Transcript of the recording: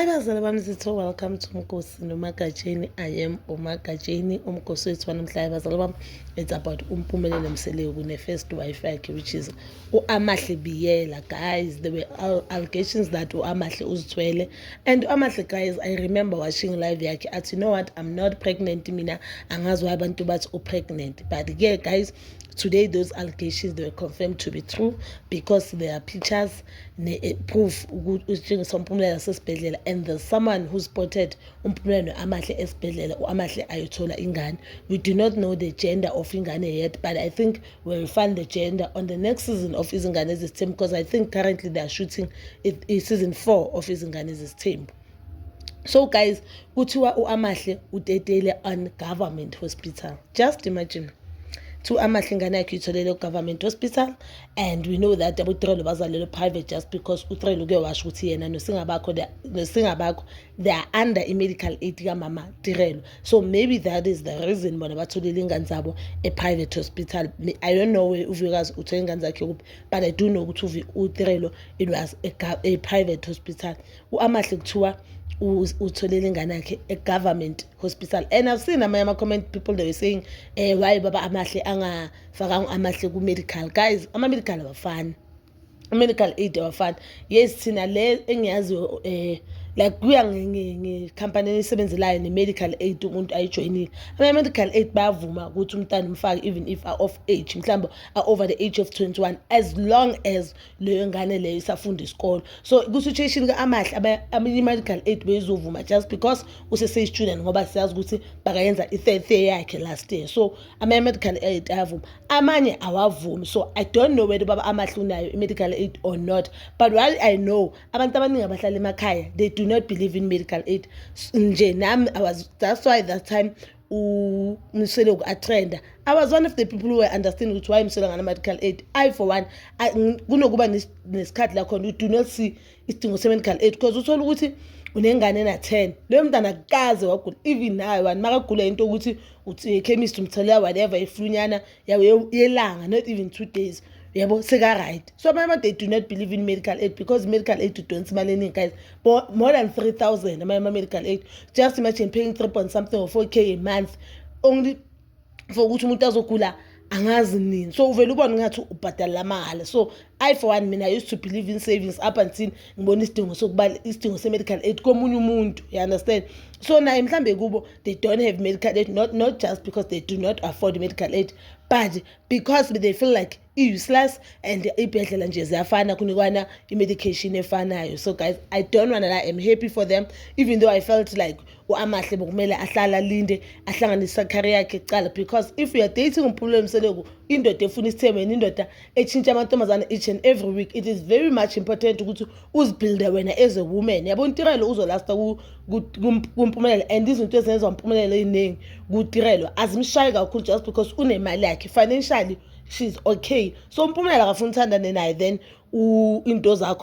Hi bazali bami sitho, welcome to Mkosi noMagajeni. I am uMagajeni. Umkosi wethu wanamhlanje bazali bami, it's about Umpumelelo Mseleku ne-first wife yakhe, which is uAmahle Biyela. Guys, there were allegations that uAmahle uzithwele, and uAmahle, guys, I remember watching live yakhe athi, you know what, I'm not pregnant mina, angazi why abantu bathi upregnant. But yeah, guys, today those allegations, they were confirmed to be true because there are pictures proof and there's someone who spotted Umpumelelo Amahle esibhedlela uAmahle ayothola ingane. We do not know the gender of ingane yet, but I think we'll find the gender on the next season of Izingane's team, because I think currently they are shooting it is season 4 of Izingane's team. So guys, kuthiwa uAmahle utetele on government hospital. Just imagine. To Amahle ingane yakhe itholele government hospital, and we know that uThirelo bazalelwe private just because uThirelo uke washo ukuthi yena noSingabakho they are under medical aid kaMama Thirelo. So maybe that is the reason bona batholele ingane zabo a private hospital. I don't know where uvikazi uthole ingane zakhe kuphi, but I do know ukuthi uThirelo it was a private hospital. uAmahle kuthiwa utholele ingane yakhe a government hospital, and I've seen ama comment people, they were saying why baba Amahle angafaka uAmahle ku medical. Guys, ama medical abafani, medical aid abafani. Yes, thina le engiyazi like kuya ngecompany esebenzelayo ne-medical aid umuntu ayijoyinile. Ama-medical aid bayavuma ukuthi umntana umfake even if are of age, mhlawumbe are over the age of 21, as long as leyo ngane leyo isafunda isikolo. So ku-situation ka-Amahle ama-medical aid bezovuma just because usese-student, ngoba siyazi ukuthi bakayenza i-third year yakhe last year. So ama-medical aid ayavuma, amanye awavumi. So I don't know whether baba Amahle unayo i-medical aid or not, but while I know abantu abaningi abahlala emakhaya, they do not believe in medical aid. Nje nami that's why that time Mseleku atrenda, I was one of the people who were understanding why Mseleku ngana medical aid. I for one, kunokuba nesikhathi la khona you do not see isidingo se-medical aid, because uthola ukuthi unengane na 10, leyo mntana akaze wagula. Even nayo wani makagula into ukuthi uthi chemist umtholela whatever iflunyana yawo yelanga, not even 2 days, yabo seka right. So abanye they do not believe in medical aid because medical aid don't imali, guys, but more than 3,000 medical aid. Just imagine paying 3 point something or 4K a month only for ukuthi umuntu azogula angazi nini. So uvela ubona ngathi ubhadala mahala. So I for one, mina I used to believe in savings up until ngibona isidingo sokubala isidingo se-medical aid komunye umuntu, you understand. So na mhlambe kubo they don't have medical aid, not just because they do not afford medical aid, but because they feel like useless and ibhedlela nje ziyafana kunikwana i-medication efanayo. So guys, I don't wanna lie, I'm happy for them, even though I felt like uAmahle bokumele ahlala linde ahlanganisa career yakhe ecala, because if you are dating Umpumelelo Mseleku, indoda efuna isithembu, indoda etshintsha amantombazana each and every week, it is very much important ukuthi uzibuilde wena as a woman. Yabo uThirelo uzolasta kuMpumelelo, and izinto ezenza uMpumelelo eziningi kuThirelo azimshayi kakhulu just because unemali yakhe, financially she's okay. So uMpumelelo akafuna uthandane naye, then into zakho